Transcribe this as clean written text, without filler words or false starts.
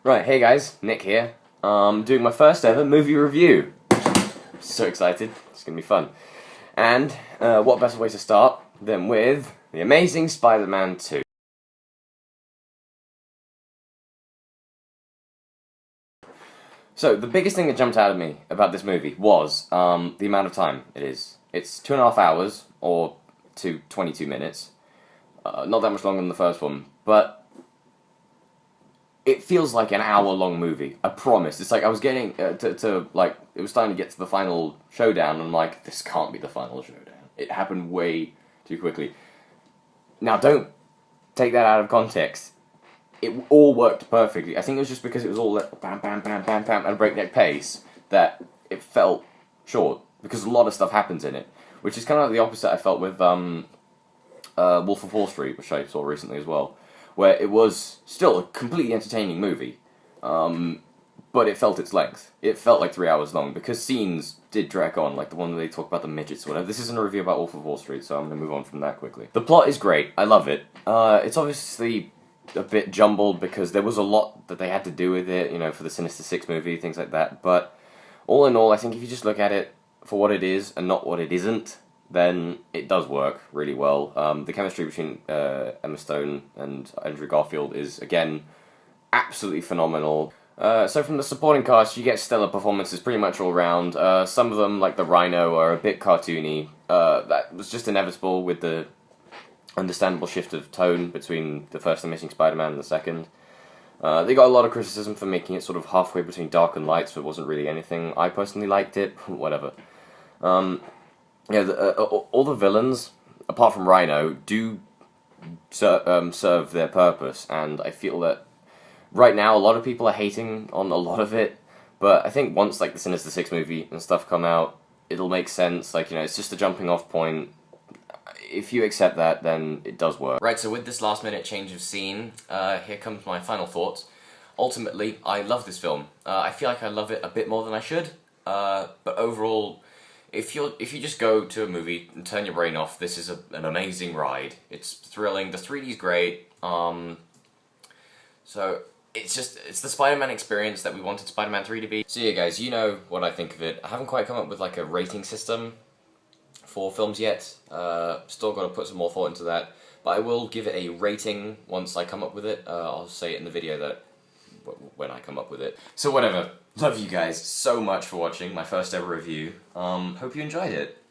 Right, hey guys, Nick here. Doing my first ever movie review. So excited, it's gonna be fun. And what better way to start than with The Amazing Spider-Man 2. So, the biggest thing that jumped out at me about this movie was the amount of time it is. It's 2.5 hours, or 22 minutes. Not that much longer than the first one, but it feels like an hour-long movie. I promise. It's like I was getting like it was starting to get to the final showdown, and I'm like, this can't be the final showdown. It happened way too quickly. Now, don't take that out of context. It all worked perfectly. I think it was just because it was all that bam, bam, bam, bam, bam at a breakneck pace that it felt short, because a lot of stuff happens in it, which is kind of like the opposite I felt with Wolf of Wall Street, which I saw recently as well, where it was still a completely entertaining movie, but it felt its length. It felt like 3 hours long, because scenes did drag on, like the one where they talk about the midgets or whatever. This isn't a review about Wolf of Wall Street, so I'm going to move on from that quickly. The plot is great. I love it. It's obviously a bit jumbled, because there was a lot that they had to do with it, you know, for the Sinister Six movie, things like that, but all in all, I think if you just look at it for what it is and not what it isn't, then it does work really well. The chemistry between Emma Stone and Andrew Garfield is, again, absolutely phenomenal. So from the supporting cast, you get stellar performances pretty much all round. Some of them, like the Rhino, are a bit cartoony. That was just inevitable with the understandable shift of tone between the first Amazing Spider-Man and the second. They got a lot of criticism for making it sort of halfway between dark and light, so it wasn't really anything. I personally liked it, whatever. All the villains, apart from Rhino, do serve their purpose, and I feel that right now a lot of people are hating on a lot of it, but I think once like the Sinister Six movie and stuff come out, it'll make sense. Like, you know, it's just a jumping off point. If you accept that, then it does work. Right, so with this last minute change of scene, here comes my final thoughts. Ultimately, I love this film. I feel like I love it a bit more than I should, but overall, if you just go to a movie and turn your brain off, this is an amazing ride. It's thrilling, the 3D's great, so it's the Spider-Man experience that we wanted Spider-Man 3 to be. So yeah guys, you know what I think of it. I haven't quite come up with like a rating system for films yet. Still got to put some more thought into that, but I will give it a rating once I come up with it. I'll say it in the video that when I come up with it. So whatever. Love you guys so much for watching my first ever review. Hope you enjoyed it.